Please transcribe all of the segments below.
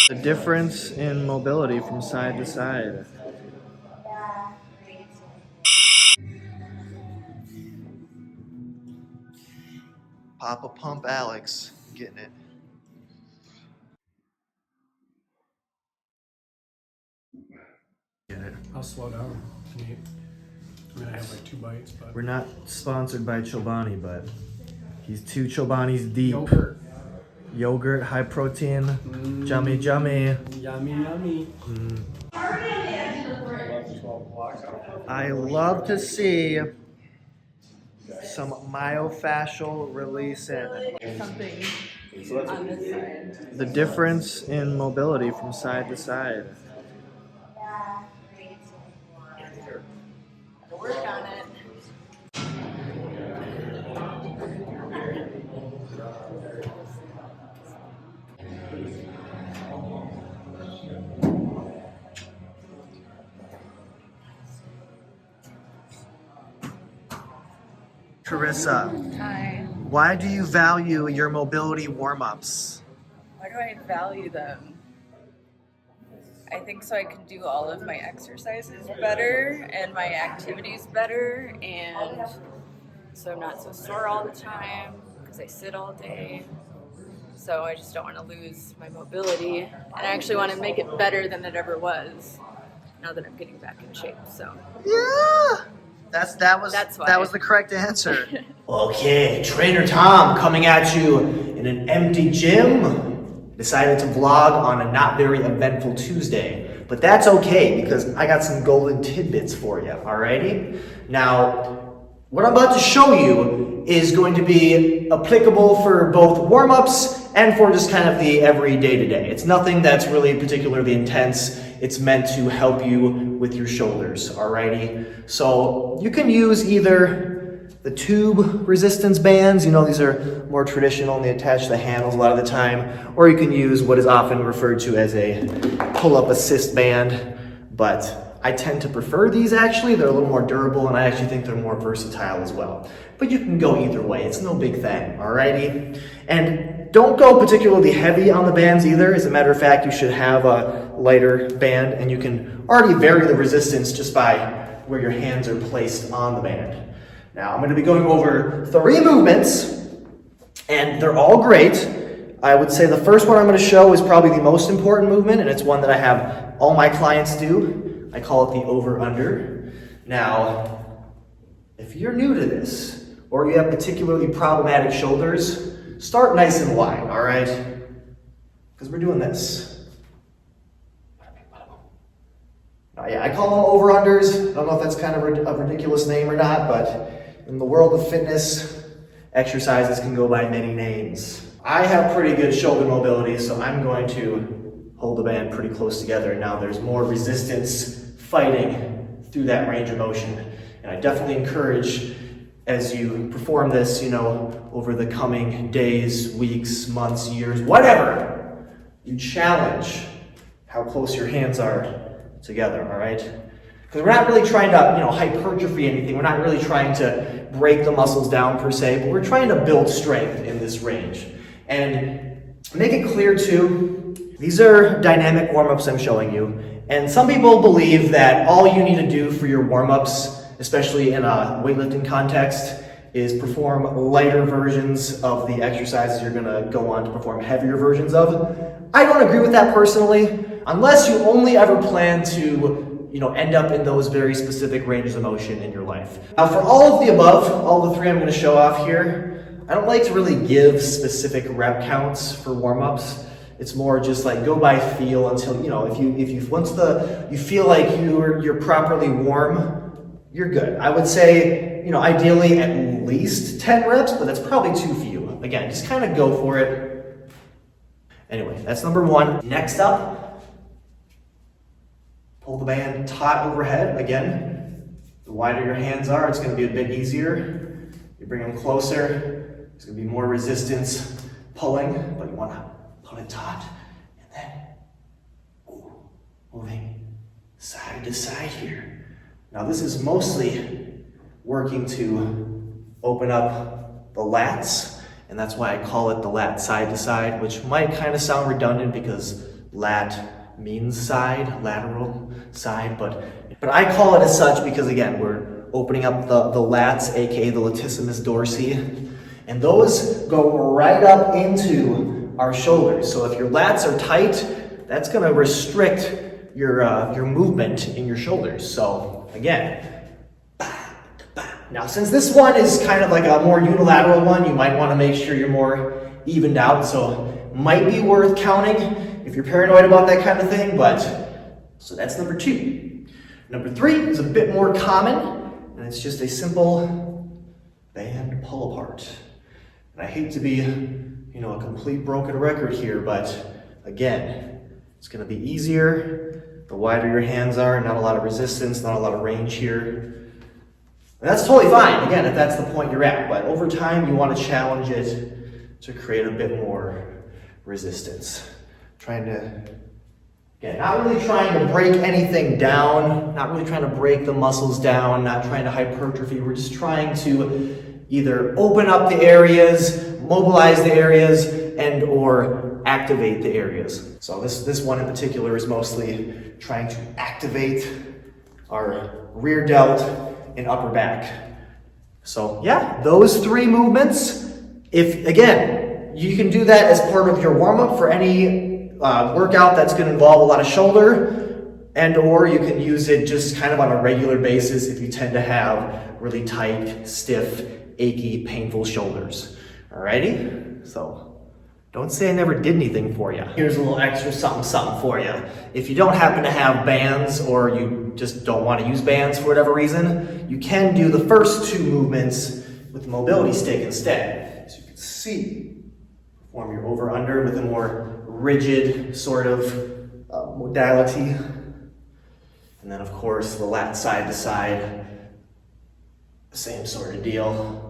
The difference in mobility from side to side. Papa Pump Alex, getting it. Get it. I'll slow down. I mean, I have like 2 bites, but. We're not sponsored by Chobani, but he's 2 Chobanis deep. Yogurt, high protein, yummy, yummy. Yummy, yummy. I love to see some myofascial release in. Something on this side. The difference in mobility from side to side. Work on it. Carissa, Hi. why do you value your mobility warm-ups? Why do I value them? I think so I can do all of my exercises better and my activities better, and so I'm not so sore all the time because I sit all day. So I just don't want to lose my mobility, and I actually want to make it better than it ever was now that I'm getting back in shape. So Yeah, that was why. the correct answer. Okay, Trainer Tom coming at you in an empty gym. Decided to vlog on a not very eventful Tuesday, but that's okay because I got some golden tidbits for you, alrighty? Now, what I'm about to show you is going to be applicable for both warm-ups and for just kind of the every day-to-day. It's nothing that's really particularly intense. It's meant to help you with your shoulders, alrighty? So you can use either the tube resistance bands, you know, these are more traditional and they attach to the handles a lot of the time, or you can use what is often referred to as a pull-up assist band, but I tend to prefer these actually. They're a little more durable and I actually think they're more versatile as well. But you can go either way, it's no big thing, alrighty? And don't go particularly heavy on the bands either. As a matter of fact, you should have a lighter band and you can already vary the resistance just by where your hands are placed on the band. Now, I'm going to be going over 3 movements, and they're all great. I would say the first one I'm going to show is probably the most important movement, and it's one that I have all my clients do. I call it the over-under. Now, if you're new to this, or you have particularly problematic shoulders, start nice and wide, all right? Because we're doing this. Yeah, I call them over-unders. I don't know if that's kind of a ridiculous name or not, but in the world of fitness, exercises can go by many names. I have pretty good shoulder mobility, so I'm going to hold the band pretty close together. Now there's more resistance fighting through that range of motion. And I definitely encourage, as you perform this, you know, over the coming days, weeks, months, years, whatever, you challenge how close your hands are together, all right? Because we're not really trying to, you know, hypertrophy anything. We're not really trying to break the muscles down per se, but we're trying to build strength in this range. And make it clear too, these are dynamic warm-ups I'm showing you. And some people believe that all you need to do for your warm-ups, especially in a weightlifting context, is perform lighter versions of the exercises you're gonna go on to perform heavier versions of. I don't agree with that personally, unless you only ever plan to, you know, end up in those very specific ranges of motion in your life. Now for all of the above, all the 3 I'm gonna show off here, I don't like to really give specific rep counts for warm-ups. It's more just like go by feel until, you know, if you once you feel like you're properly warm, you're good. I would say, you know, ideally at least 10 reps, but that's probably too few. Again, just kind of go for it. Anyway, that's number 1. Next up, pull the band taut overhead. Again, the wider your hands are, it's going to be a bit easier. You bring them closer, there's going to be more resistance pulling, but you want to pull it taut, and then moving side to side here. Now this is mostly working to open up the lats, and that's why I call it the lat side to side, which might kind of sound redundant because lat means side, lateral side, but I call it as such because again, we're opening up the lats, aka the latissimus dorsi, and those go right up into our shoulders. So if your lats are tight, that's gonna restrict your movement in your shoulders. So again, now since this one is kind of like a more unilateral one, you might wanna make sure you're more evened out, so might be worth counting if you're paranoid about that kind of thing, but so that's number 2. Number 3 is a bit more common, and it's just a simple band pull apart. And I hate to be, a complete broken record here, but again, it's gonna be easier the wider your hands are, not a lot of resistance, not a lot of range here. And that's totally fine, again, if that's the point you're at, but over time you wanna challenge it to create a bit more resistance. Not really trying to break anything down, not really trying to break the muscles down, not trying to hypertrophy. We're just trying to either open up the areas, mobilize the areas, and or activate the areas. So this one in particular is mostly trying to activate our rear delt and upper back. So yeah, those 3 movements, if again, you can do that as part of your warm-up for any workout that's going to involve a lot of shoulder, and or you can use it just kind of on a regular basis if you tend to have really tight, stiff, achy, painful shoulders. Alrighty? So don't say I never did anything for you. Here's a little extra something for you. If you don't happen to have bands or you just don't want to use bands for whatever reason, you can do the first 2 movements with the mobility stick instead. As you can see, perform your over-under with a more rigid sort of modality. And then of course the lat side to side, same sort of deal.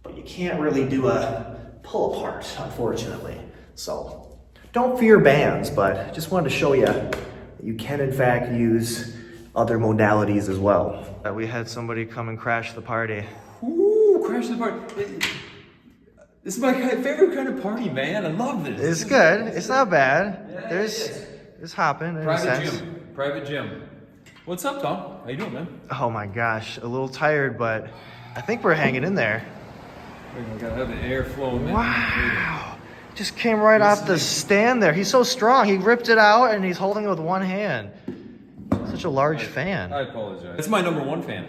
But you can't really do a pull apart, unfortunately. So don't fear bands, but just wanted to show you that you can in fact use other modalities as well. We had somebody come and crash the party. Ooh, crash the party. This is my favorite kind of party, man. I love this. It's good. It's not bad. Yeah, It's hopping in a sense. Private gym. What's up, Tom? How you doing, man? Oh my gosh, a little tired, but I think we're hanging in there. We gotta have the air flowing. Wow. Just came right off the stand there. He's so strong. He ripped it out and he's holding it with one hand. Such a large fan. I apologize. It's my number 1 fan.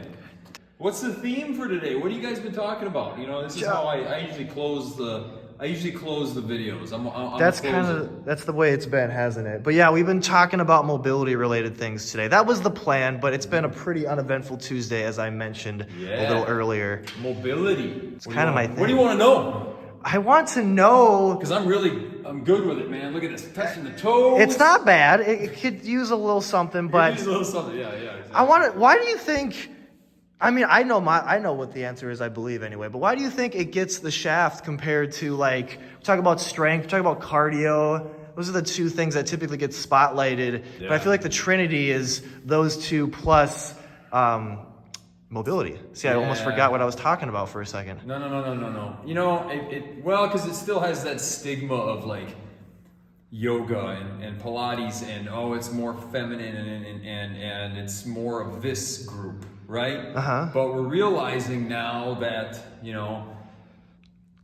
What's the theme for today? What have you guys been talking about? This is how I usually close the videos. That's the way it's been, hasn't it? But yeah, we've been talking about mobility related things today. That was the plan, but it's been a pretty uneventful Tuesday, as I mentioned a little earlier. Mobility. It's kind of my thing. What do you want to know? I want to know, because I'm good with it, man. Look at this, touching the toes. It's not bad. It could use a little something, but use a little something. Yeah. Exactly. Why do you think? I mean, I know what the answer is, I believe anyway, but why do you think it gets the shaft compared to, like, talk about strength, talk about cardio? Those are the 2 things that typically get spotlighted. Yeah. But I feel like the trinity is those 2 plus mobility. See, I almost forgot what I was talking about for a second. No. Well, because it still has that stigma of like yoga and Pilates and it's more feminine and it's more of this group, right? But we're realizing now that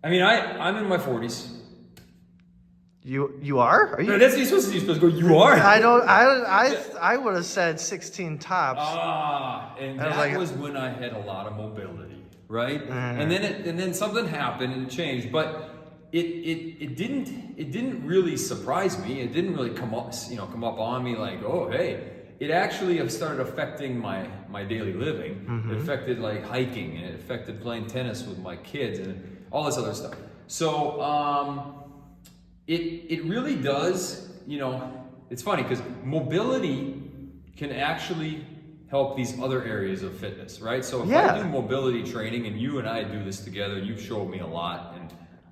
I'm in my 40s. You are? Are you? No, that's what you're supposed to go. You are. I would have said 16 tops. And that was when I had a lot of mobility, right? And then something happened and it changed, but it didn't really surprise me. It didn't really come up on me like, oh hey. It actually started affecting my daily living. It affected like hiking, and it affected playing tennis with my kids and all this other stuff. So it really does, it's funny because mobility can actually help these other areas of fitness, right? So if I do mobility training, and you and I do this together, you've showed me a lot,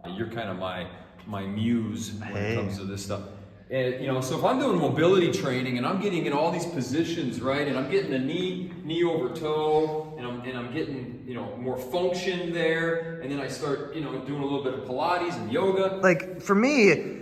and you're kind of my muse when it comes to this stuff. And, so if I'm doing mobility training and I'm getting in all these positions, right, and I'm getting the knee over toe, and I'm getting, more function there, and then I start, doing a little bit of Pilates and yoga. Like, for me,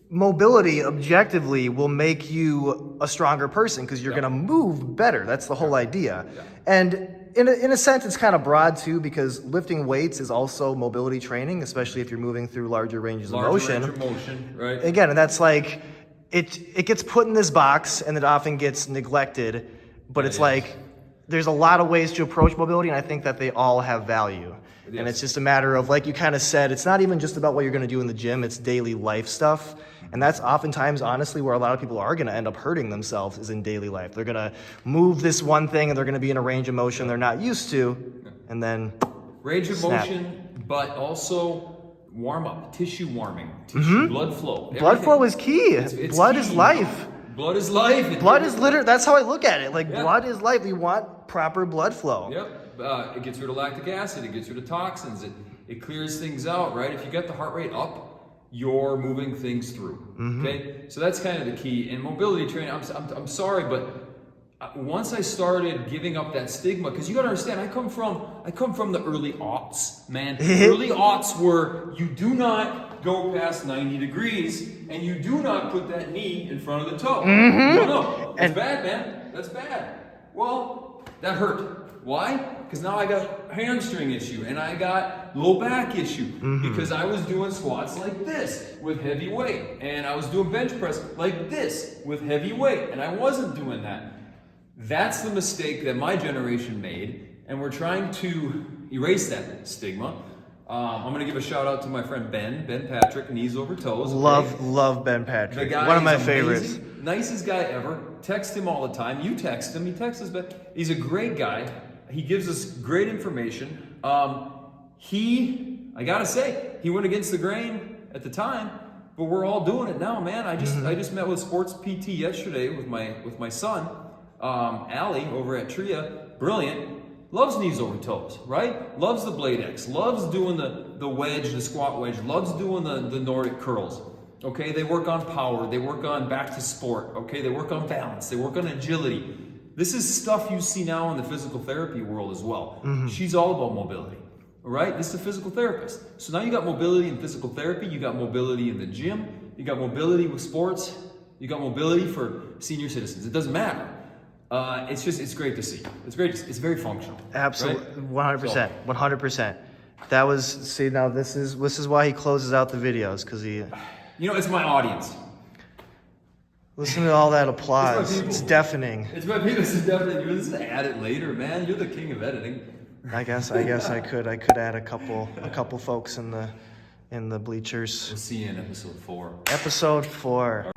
mobility objectively will make you a stronger person because you're going to move better. That's the whole idea. Yeah. And in a sense, it's kind of broad too, because lifting weights is also mobility training, especially if you're moving through larger ranges of motion. Range of motion, right? Again, and that's like, it gets put in this box and it often gets neglected, but it's like, there's a lot of ways to approach mobility, and I think that they all have value. Yes. And it's just a matter of, like you kind of said, it's not even just about what you're going to do in the gym, it's daily life stuff. And that's oftentimes, honestly, where a lot of people are going to end up hurting themselves is in daily life. They're going to move this one thing and they're going to be in a range of motion they're not used to, and then range of snap. motion, but also warm up, tissue warming, tissue, blood flow. Blood flow is key. It's Blood key. is life. Blood is life. Blood is literally, that's how I look at it. Like, blood is life. We want proper blood flow. Yep. It gets rid of lactic acid. It gets rid of toxins. It clears things out, right? If you get the heart rate up, you're moving things through. Okay, so that's kind of the key. And mobility training, I'm sorry, but once I started giving up that stigma, because you got to understand, I come from the early aughts, man. Early aughts were you do not go past 90 degrees and you do not put that knee in front of the toe. No, that's bad, man. That's bad. Well, that hurt. Why? Because now I got hamstring issue and I got low back issue because I was doing squats like this with heavy weight, and I was doing bench press like this with heavy weight, and I wasn't doing that. That's the mistake that my generation made, and we're trying to erase that stigma. I'm going to give a shout out to my friend Ben Patrick, Knees Over Toes. Okay? Love Ben Patrick. The guy One of my is amazing, favorites. nicest guy ever. Text him all the time. You text him. He texts us back. He's a great guy. He gives us great information. I gotta say, he went against the grain at the time, but we're all doing it now, man. I just met with sports PT yesterday with my son, Allie over at Tria. Brilliant. Loves knees over toes, right? Loves the blade X. Loves doing the wedge, the squat wedge. Loves doing the Nordic curls. Okay, they work on power. They work on back to sport. Okay, they work on balance. They work on agility. This is stuff you see now in the physical therapy world as well. She's all about mobility, all right? This is a physical therapist. So now you got mobility in physical therapy, you got mobility in the gym, you got mobility with sports, you got mobility for senior citizens. It doesn't matter. It's great to see. It's great to see. It's very functional. Absolutely, right? 100%, 100%. That was, see, now this is why he closes out the videos, because he... You know, it's my audience. Listen to all that applause. It's my It's people. deafening. It's my people. It's definitely. You're just add it later, man. You're the king of editing. I guess I could add a couple folks in the bleachers. We'll see you in episode 4. Episode 4.